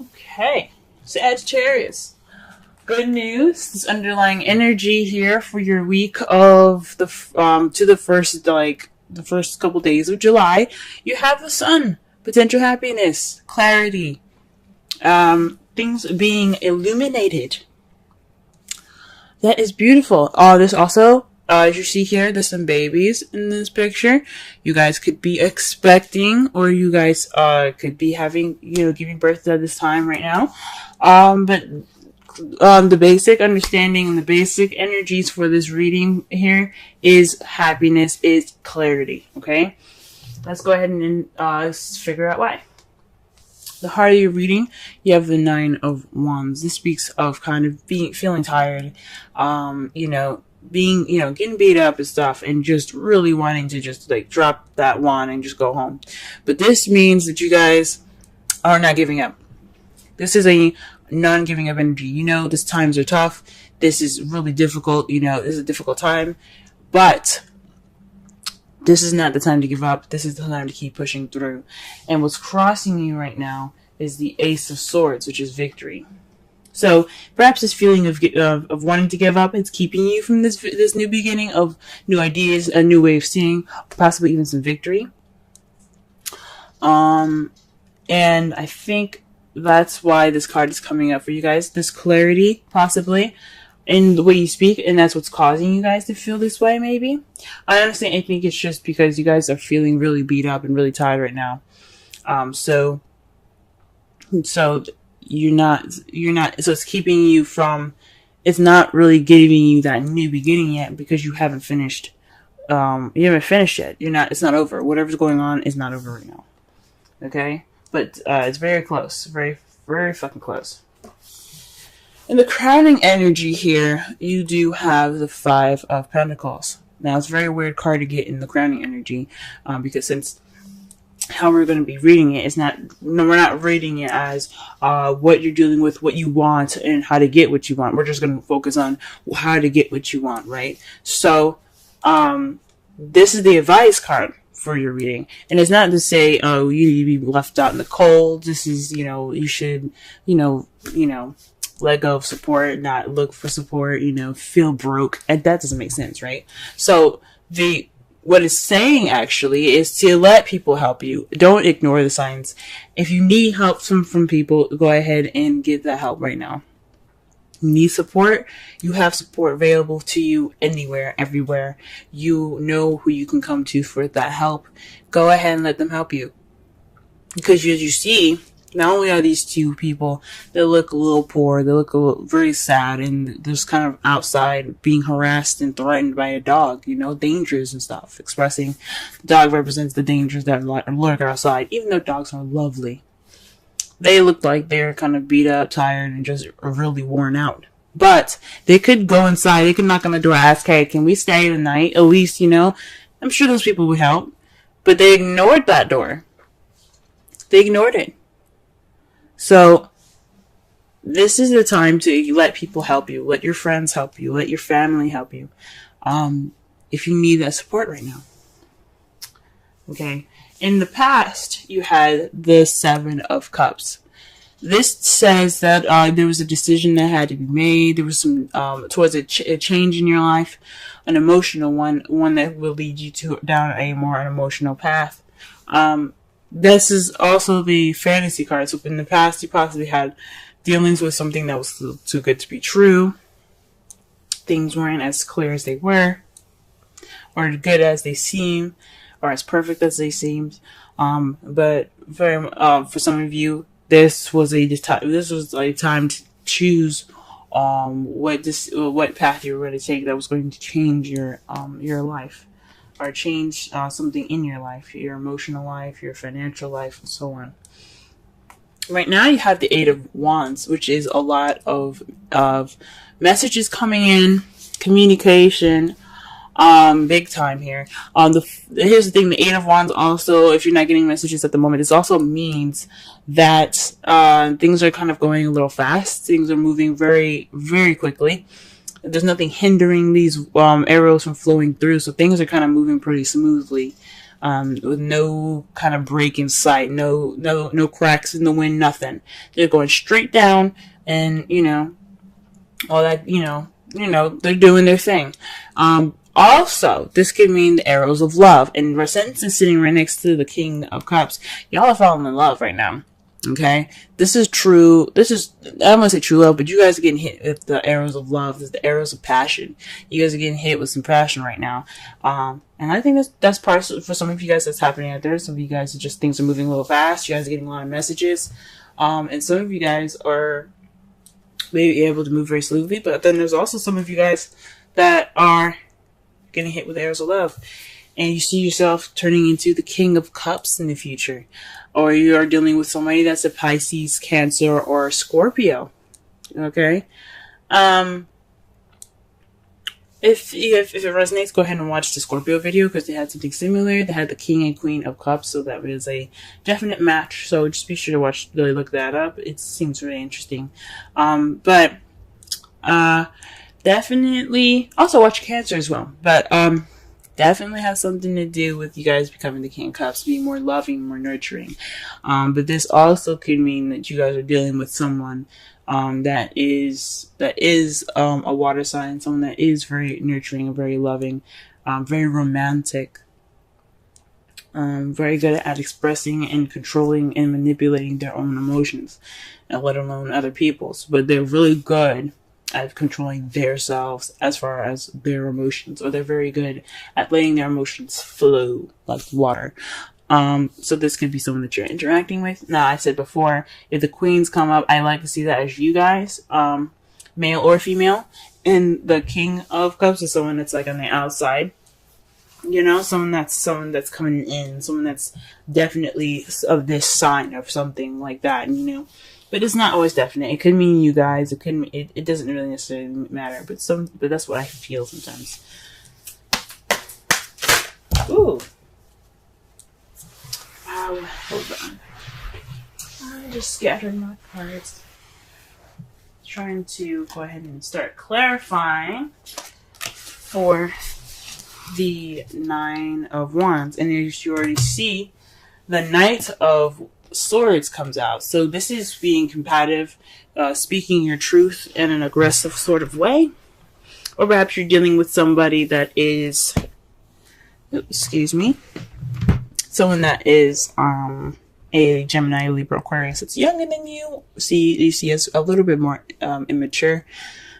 Okay, Sagittarius. Good news. This underlying energy here for your week of the to the first couple days of July. You have the Sun, potential happiness, clarity, things being illuminated. That is beautiful. This also, as you see here, there's some babies in this picture. You guys could be expecting, or you guys could be having, giving birth at this time right now. But the basic understanding and the basic energies for this reading here is happiness, is clarity. Okay, let's go ahead and figure out why. The heart of your reading, you have the Nine of Wands. This speaks of kind of feeling tired, getting beat up and stuff, and just really wanting to just like drop that wand and just go home. But this means that you guys are not giving up. This is a non-giving up energy. These times are tough. This is really difficult. This is a difficult time, but this is not the time to give up. This is the time to keep pushing through. And what's crossing you right now is the Ace of Swords, which is victory. So perhaps this feeling of wanting to give up, it's keeping you from this new beginning of new ideas, a new way of seeing, possibly even some victory. And I think that's why this card is coming up for you guys. This clarity, possibly, in the way you speak, and that's what's causing you guys to feel this way, maybe. I think it's just because you guys are feeling really beat up and really tired right now. So you're not, so it's keeping you from, it's not really giving you that new beginning yet because you haven't finished, yet. It's not over. Whatever's going on is not over right now. Okay? But, it's very close. Very, very fucking close. In the crowning energy here, you do have the Five of Pentacles. Now, it's a very weird card to get in the crowning energy, because since how we're going to be reading it is we're not reading it as what you're dealing with, what you want, and how to get what you want. We're just going to focus on how to get what you want, right? So, this is the advice card for your reading. And it's not to say, you need to be left out in the cold. This is, you should, let go of support, not look for support, feel broke. And that doesn't make sense, right? So what it's saying actually is to let people help you. Don't ignore the signs. If you need help from people, go ahead and get that help right now. You need support, you have support available to you anywhere, everywhere. You know who you can come to for that help. Go ahead and let them help you. Because as you see, not only are these two people, they look a little poor, they look very sad, and they're just kind of outside being harassed and threatened by a dog, dangers and stuff. Expressing the dog represents the dangers that lurk outside, even though dogs are lovely. They look like they're kind of beat up, tired, and just really worn out. But they could go inside, they could knock on the door and ask, hey, can we stay the night? At least, I'm sure those people would help. But they ignored that door. They ignored it. So, this is the time to let people help you. Let your friends help you. Let your family help you. If you need that support right now. Okay. In the past, you had the Seven of Cups. This says that there was a decision that had to be made. There was some towards a change in your life, an emotional one that will lead you down a more emotional path. This is also the fantasy card. So in the past, you possibly had dealings with something that was too good to be true. Things weren't as clear as they were, or good as they seem, or as perfect as they seemed. But for some of you, this was a time to choose what path you were going to take that was going to change your life, or change something in your life, your emotional life, your financial life, and so on. Right now, you have the Eight of Wands, which is a lot of messages coming in, communication, big time here. Here's the thing: the Eight of Wands also, if you're not getting messages at the moment, this also means that things are kind of going a little fast. Things are moving very, very quickly. There's nothing hindering these arrows from flowing through, so things are kind of moving pretty smoothly. with no kind of break in sight, no cracks in the wind, nothing. They're going straight down, and all that, they're doing their thing. Also, this could mean the arrows of love, and Resentence is sitting right next to the King of Cups. Y'all are falling in love right now. Okay, this is true. I don't want to say true love, but you guys are getting hit with the arrows of love. This is the arrows of passion. You guys are getting hit with some passion right now. And I think that's part of, for some of you guys, that's happening out there. Some of you guys, things are moving a little fast. You guys are getting a lot of messages. And some of you guys are maybe able to move very smoothly, but then there's also some of you guys that are getting hit with arrows of love, and you see yourself turning into the King of Cups in the future, or you are dealing with somebody that's a Pisces, Cancer, or Scorpio. Okay, if it resonates, go ahead and watch the Scorpio video, because they had something similar. They had the King and Queen of Cups, so that was a definite match. So just be sure to really look that up. It seems really interesting. But definitely also watch Cancer as well. But definitely has something to do with you guys becoming the King of Cups, being more loving, more nurturing. But this also could mean that you guys are dealing with someone that is a water sign, someone that is very nurturing and very loving, very romantic, very good at expressing and controlling and manipulating their own emotions, and let alone other people's. But they're really good at controlling themselves as far as their emotions, or they're very good at letting their emotions flow like water. So this could be someone that you're interacting with. Now, I said before, if the queens come up, I like to see that as you guys, male or female. And the King of Cups is someone that's like on the outside. Someone that's coming in, someone that's definitely of this sign or something like that, But it's not always definite. It could mean you guys. It could mean, it doesn't really necessarily matter. But that's what I feel sometimes. Ooh. Hold on. I just scattered my cards. Trying to go ahead and start clarifying for the Nine of Wands. And as you already see, the Knight of Swords comes out. So this is being combative, speaking your truth in an aggressive sort of way. Or perhaps you're dealing with somebody that is, someone that is a Gemini, Libra, Aquarius. It's younger than you. You see as a little bit more immature.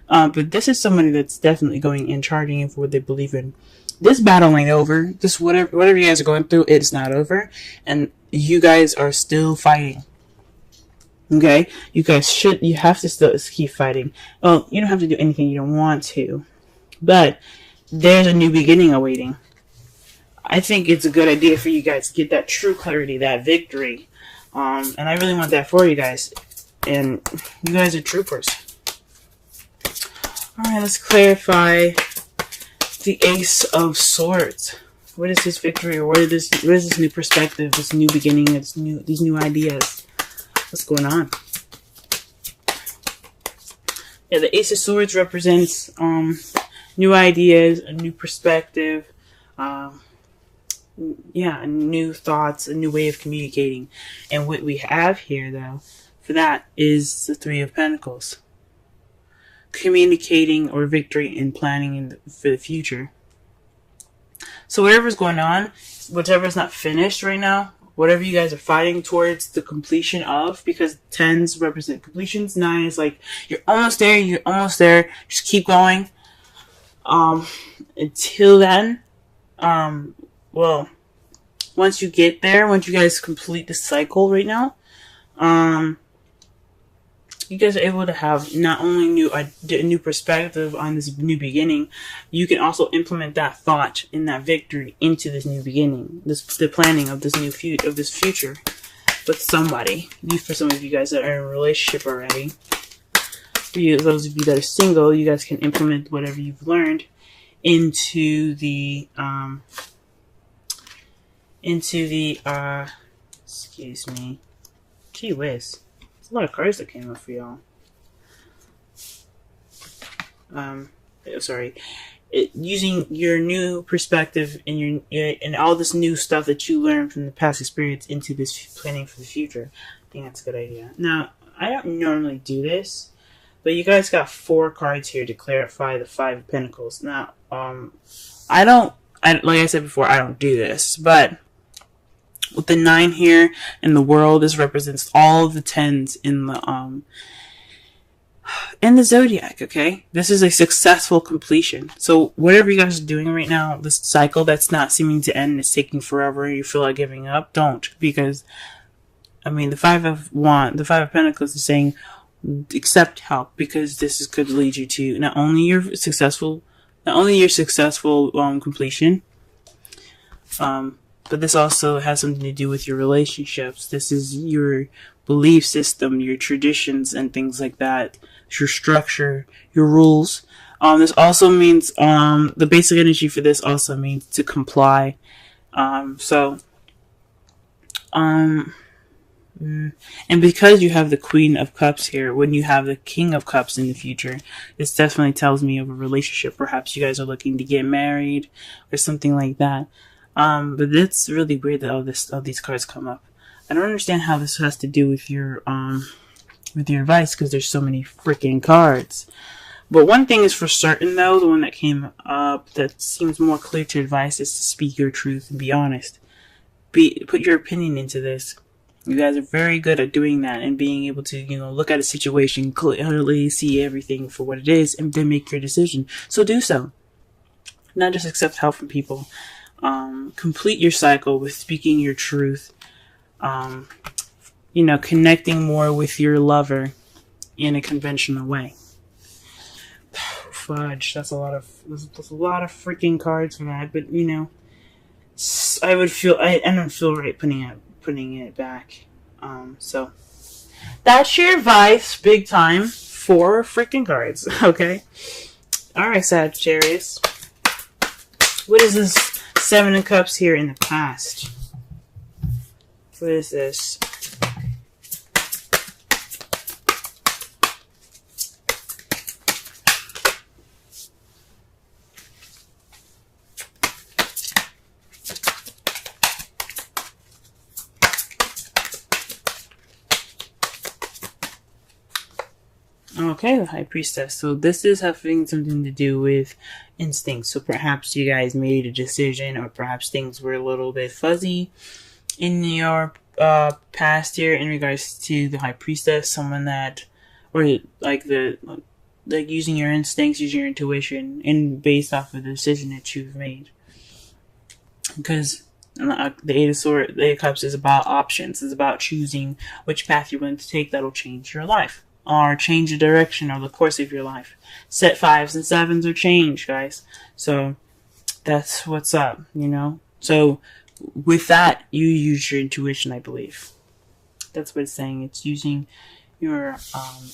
But this is somebody that's definitely going in, charging in for what they believe in. This battle ain't over. This whatever you guys are going through, it's not over. And you guys are still fighting. Okay? You have to still keep fighting. Well, you don't have to do anything you don't want to. But there's a new beginning awaiting. I think it's a good idea for you guys to get that true clarity, that victory. And I really want that for you guys. And you guys are troopers. Alright, let's clarify the Ace of Swords. What is this victory, or what is this new perspective, this new beginning, these new ideas? What's going on? Yeah, the Ace of Swords represents new ideas, a new perspective, new thoughts, a new way of communicating. And what we have here, though, for that is the Three of Pentacles. Communicating or victory and planning for the future. So whatever's going on, whatever's not finished right now, whatever you guys are fighting towards the completion of, because 10s represent completions, 9 is like, you're almost there, just keep going. Until then, once you get there, once you guys complete the cycle right now, you guys are able to have not only a new perspective on this new beginning, you can also implement that thought and that victory into this new beginning, the planning of this future with somebody. For some of you guys that are in a relationship already, for you, those of you that are single, you guys can implement whatever you've learned into the excuse me, gee whiz. A lot of cards that came up for y'all. using your new perspective and and all this new stuff that you learned from the past experience into this planning for the future. I think that's a good idea. Now, I don't normally do this, but you guys got 4 cards here to clarify the 5 of Pentacles. Now, like I said before, I don't do this, but with the 9 here in the world, this represents all of the 10s in the zodiac. Okay, this is a successful completion. So whatever you guys are doing right now, this cycle that's not seeming to end, is taking forever, you feel like giving up, don't, because I mean the 5 of Pentacles is saying accept help, because this could lead you to not only your successful completion, but this also has something to do with your relationships. This is your belief system, your traditions, and things like that. Your structure, your rules. This also means, the basic energy for this also means to comply. And because you have the Queen of Cups here, when you have the King of Cups in the future, this definitely tells me of a relationship. Perhaps you guys are looking to get married or something like that. But it's really weird that all these cards come up. I don't understand how this has to do with your advice, because there's so many freaking cards. But one thing is for certain, though, the one that came up that seems more clear to advice is to speak your truth and be honest. Put your opinion into this. You guys are very good at doing that and being able to, look at a situation clearly, see everything for what it is, and then make your decision. So do so. Not just accept help from people. Complete your cycle with speaking your truth. Connecting more with your lover in a conventional way. Fudge, that's a lot of freaking cards for that, but I don't feel right putting it back. So that's your advice, big time, 4 freaking cards. Okay. Alright, Sagittarius. What is this 7 of Cups here in the past? What is this? Okay, the High Priestess. So this is having something to do with instincts. So perhaps you guys made a decision, or perhaps things were a little bit fuzzy in your past year in regards to the High Priestess. Someone that, or like using your instincts, using your intuition, and based off of the decision that you've made. Because the Eight of Cups is about options. It's about choosing which path you're going to take that'll change your life, or change the direction or the course of your life. Set 5s and 7s or change, guys. So that's what's up, So with that, you use your intuition, I believe. That's what it's saying. It's using your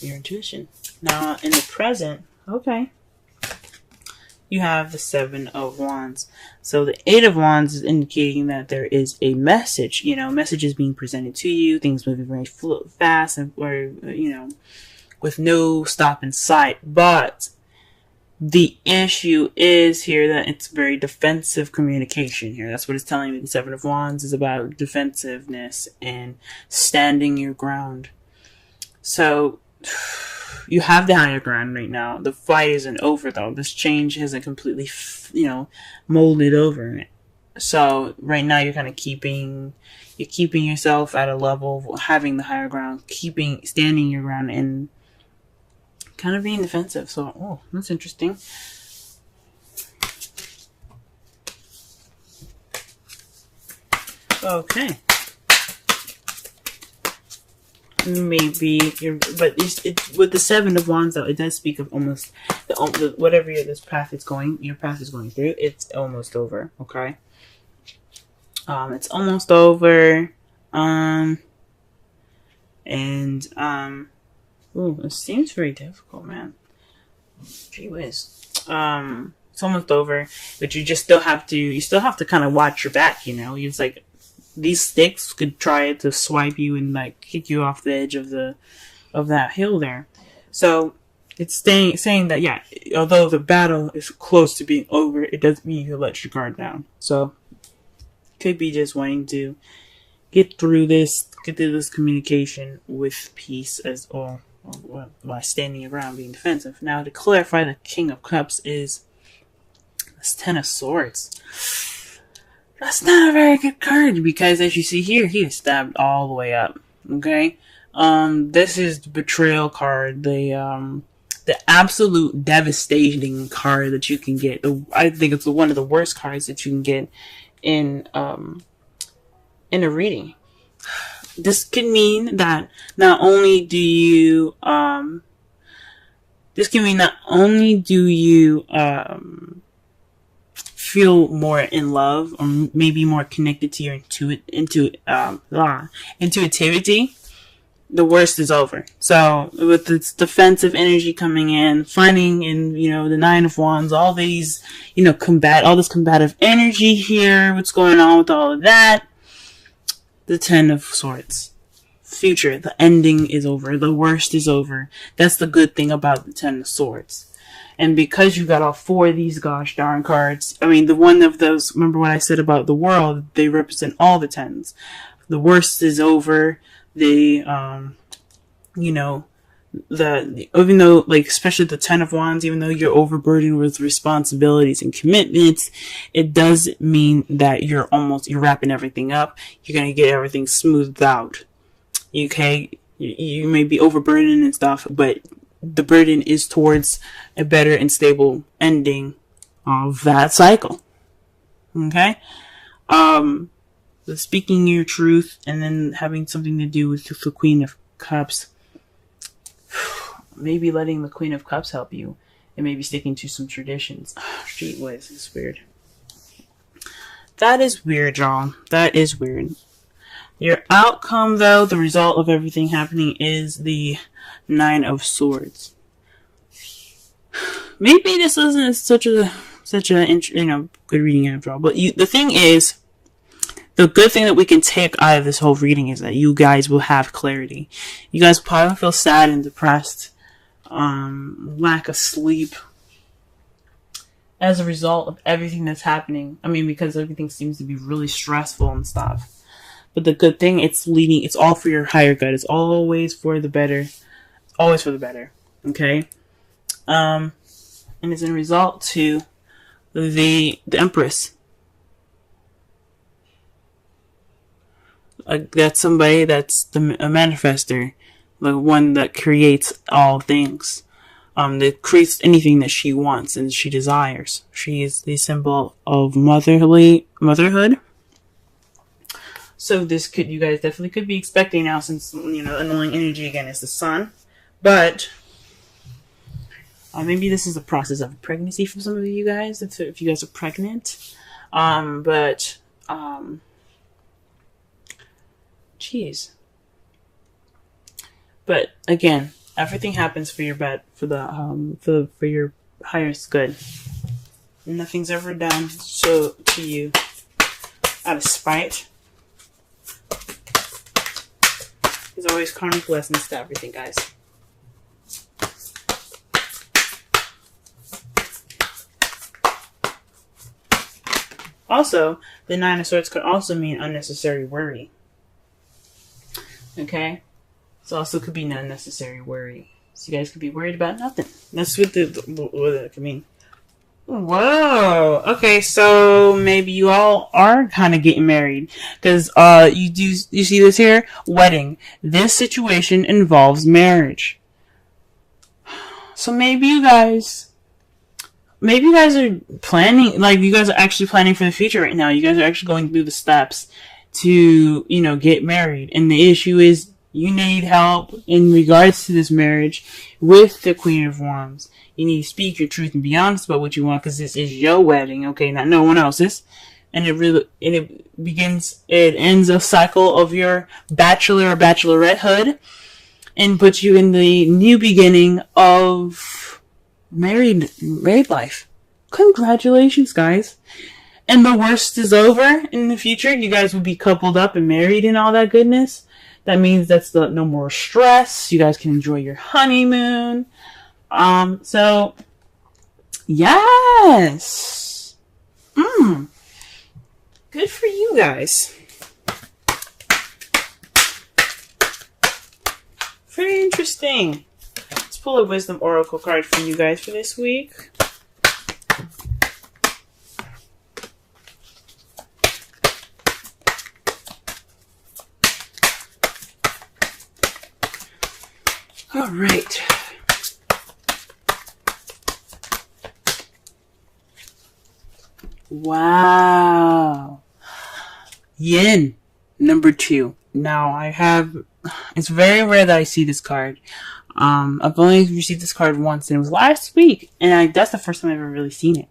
intuition. Now in the present, okay, you have the 7 of Wands. So the 8 of Wands is indicating that there is a message. Messages being presented to you, things moving very fast, or with no stop in sight. But the issue is here that it's very defensive communication here. That's what it's telling me. The 7 of Wands is about defensiveness and standing your ground. So you have the higher ground right now. The fight isn't over, though. This change hasn't completely, molded over. So right now you're kind of keeping yourself at a level of having the higher ground, standing your ground, and kind of being defensive. So, that's interesting. Okay. Maybe but it's with the 7 of Wands, though, it does speak of almost whatever your path is going through. It's almost over. Okay. It's almost over. It seems very difficult, man. Gee whiz. It's almost over, but you still have to kind of watch your back. It's like these sticks could try to swipe you and kick you off the edge of that hill there. So It's saying that, yeah, although the battle is close to being over, it doesn't mean you let your guard down. So, could be just wanting to get through this communication with peace as or by standing around being defensive. Now, to clarify, the King of Cups is this Ten of Swords. That's not a very good card because, as you see here, he is stabbed all the way up. Okay, this is the betrayal card. The absolute devastating card that you can get. I think it's one of the worst cards that you can get in a reading. This could mean that not only do you feel more in love, or maybe more connected to your intuitivity. The worst is over. So with this defensive energy coming in, finding in, the Nine of Wands, all these, all this combative energy here, what's going on with all of that? The Ten of Swords. Future, the ending is over. The worst is over. That's the good thing about the Ten of Swords. And because you got all four of these gosh darn cards, the one of those, remember what I said about the world, they represent all the tens. The worst is over. Even though, especially the Ten of Wands, even though you're overburdened with responsibilities and commitments, it does mean that you're wrapping everything up. You're going to get everything smoothed out. Okay? You may be overburdened and stuff, but the burden is towards a better and stable ending of that cycle. Okay? Speaking your truth and then having something to do with the Queen of Cups. Maybe letting the Queen of Cups help you, and maybe sticking to some traditions. Gee whiz, it's weird. That is weird, y'all. That is weird. Your outcome, though, the result of everything happening, is the Nine of Swords. Maybe this isn't such a good reading after all. But the thing is, the good thing that we can take out of this whole reading is that you guys will have clarity. You guys will probably feel sad and depressed, lack of sleep, as a result of everything that's happening. Because everything seems to be really stressful and stuff. But the good thing, it's all for your higher good. It's always for the better. It's always for the better. Okay? And it's in result to the Empress. That's somebody that's a manifester, the one that creates all things, that creates anything that she wants and she desires. She is the symbol of motherhood. So you guys definitely could be expecting now, since annoying energy again is the Sun, but maybe this is a process of pregnancy for some of you guys if you guys are pregnant, Jeez. But again, everything happens for your for your highest good. Nothing's ever done to you out of spite. There's always karmic lessons to everything, guys. Also, the Nine of Swords could also mean unnecessary worry. Okay? So also could be an unnecessary worry. So you guys could be worried about nothing. That's what it could mean. Whoa. Okay, so maybe you all are kind of getting married. Because you see this here? Wedding. This situation involves marriage. So maybe you guys are planning, you guys are actually planning for the future right now. You guys are actually going through the steps to, get married. And the issue is you need help in regards to this marriage with the Queen of Wands. You need to speak your truth and be honest about what you want, because this is your wedding, okay, not no one else's. And it ends a cycle of your bachelor or bachelorettehood and puts you in the new beginning of married life. Congratulations, guys. And the worst is over. In the future, you guys will be coupled up and married and all that goodness. That means no more stress. You guys can enjoy your honeymoon. So yes. Good for you guys. Very interesting. Let's pull a wisdom oracle card for you guys for this week. All right. Wow. Yin, number 2. Now, it's very rare that I see this card. I've only received this card once, and it was last week, and that's the first time I've ever really seen it.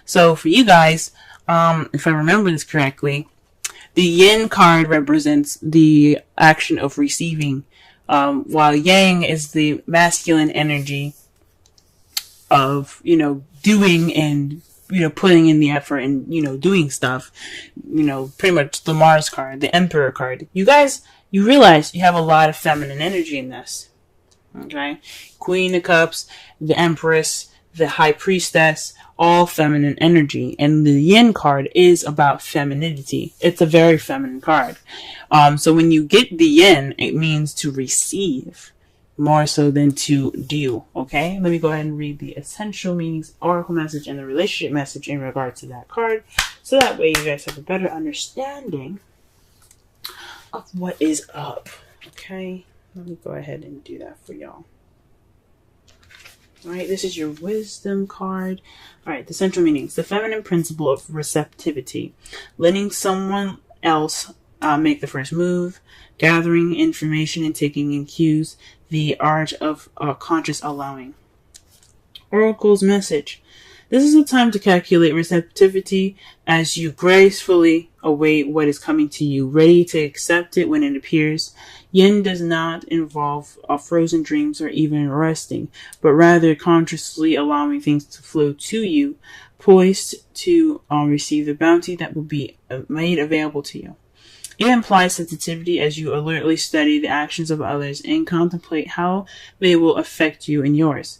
So, for you guys, if I remember this correctly, the Yin card represents the action of receiving, while Yang is the masculine energy of, doing and, putting in the effort and, doing stuff. Pretty much the Mars card, the Emperor card. You guys, you realize you have a lot of feminine energy in this. Okay? Queen of Cups, the Empress, the High Priestess, all feminine energy. And the Yin card is about femininity. It's a very feminine card. So when you get the Yin, it means to receive more so than to do. Okay? Let me go ahead and read the essential meanings, oracle message, and the relationship message in regard to that card. So that way you guys have a better understanding of what is up. Okay? Let me go ahead and do that for y'all. Alright, this is your wisdom card. Alright, the central meanings. The feminine principle of receptivity. Letting someone else make the first move. Gathering information and taking in cues. The art of conscious allowing. Oracle's message. This is a time to calculate receptivity as you gracefully await what is coming to you, ready to accept it when it appears. Yin does not involve frozen dreams or even resting, but rather consciously allowing things to flow to you, poised to receive the bounty that will be made available to you. It implies sensitivity as you alertly study the actions of others and contemplate how they will affect you and yours.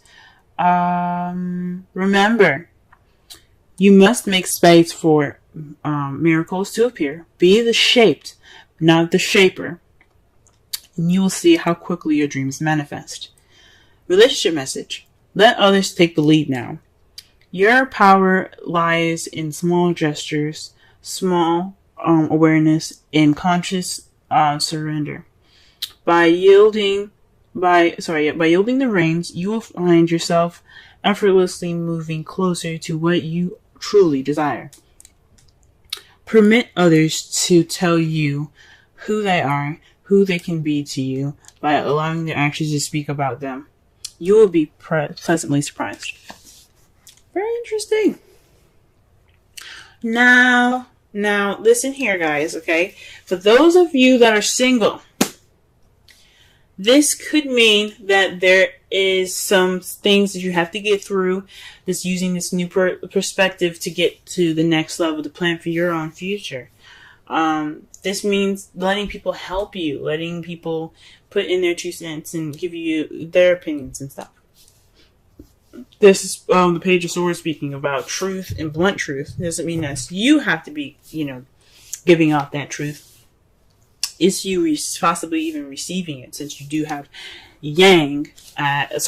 Remember, you must make space for miracles to appear. Be the shaped, not the shaper. And you will see how quickly your dreams manifest. Relationship message. Let others take the lead now. Your power lies in small gestures, small awareness, and conscious surrender. By yielding the reins, you will find yourself effortlessly moving closer to what you truly desire. Permit others to tell you who they are, who they can be to you, by allowing their actions to speak about them. You will be pleasantly surprised. Very interesting. Now, listen here, guys, okay? For those of you that are single, this could mean that there is some things that you have to get through, that's using this new perspective to get to the next level, to plan for your own future. This means letting people help you, letting people put in their 2 cents and give you their opinions and stuff. This is the Page of Swords speaking about truth and blunt truth. It doesn't mean that you have to be, giving out that truth. It's you possibly even receiving it, since you do have Yin, as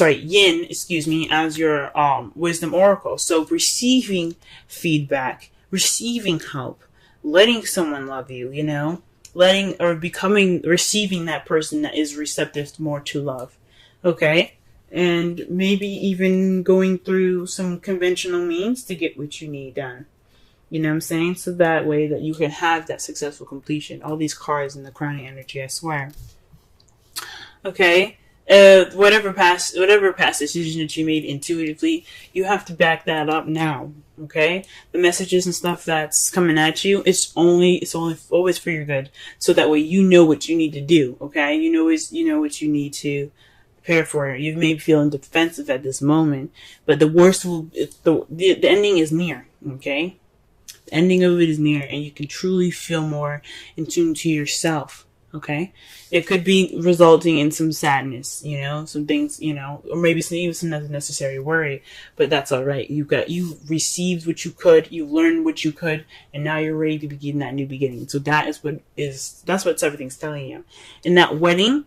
your wisdom oracle. So receiving feedback, receiving help, letting someone love you, receiving that person that is receptive more to love. Okay? And maybe even going through some conventional means to get what you need done. You know what I'm saying? So that way that you can have that successful completion. All these cards in the crowning energy, I swear. Okay? Whatever past decision that you made intuitively, you have to back that up now. Okay? The messages and stuff that's coming at you, it's always for your good. So that way you know what you need to do. Okay? You know what you need to prepare for. You may be feeling defensive at this moment, but the worst the ending is near. Okay? The ending of it is near, and you can truly feel more in tune to yourself. Okay, it could be resulting in some sadness, some things, or maybe even some unnecessary worry, but that's all right. You received what you could, you learned what you could, and now you're ready to begin that new beginning. So that's what everything's telling you. In that wedding,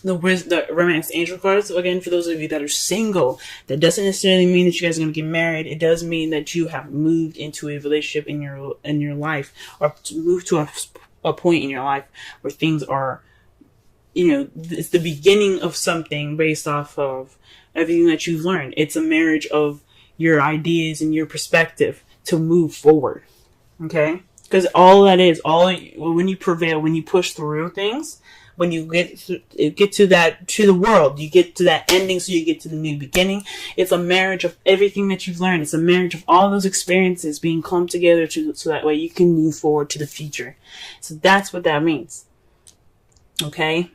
the romance angel cards, again, for those of you that are single, that doesn't necessarily mean that you guys are going to get married. It does mean that you have moved into a relationship in your life, or moved to a point in your life where things are, it's the beginning of something based off of everything that you've learned. It's a marriage of your ideas and your perspective to move forward. Okay? Because all that is, when you prevail, when you push through things, when you get to the world, you get to that ending, so you get to the new beginning. It's a marriage of everything that you've learned. It's a marriage of all those experiences being clumped together so that way you can move forward to the future. So that's what that means. Okay?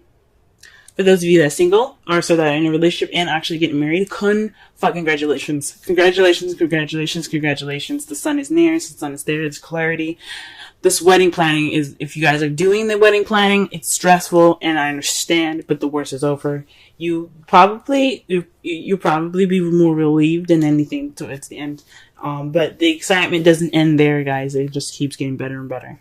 For those of you that are single, or so that are in a relationship and actually getting married, congratulations. Congratulations, congratulations, congratulations. The sun is near, the sun is there, there's clarity. This wedding planning is, if you guys are doing the wedding planning, it's stressful, and I understand, but the worst is over. You probably be more relieved than anything towards the end. But the excitement doesn't end there, guys. It just keeps getting better and better.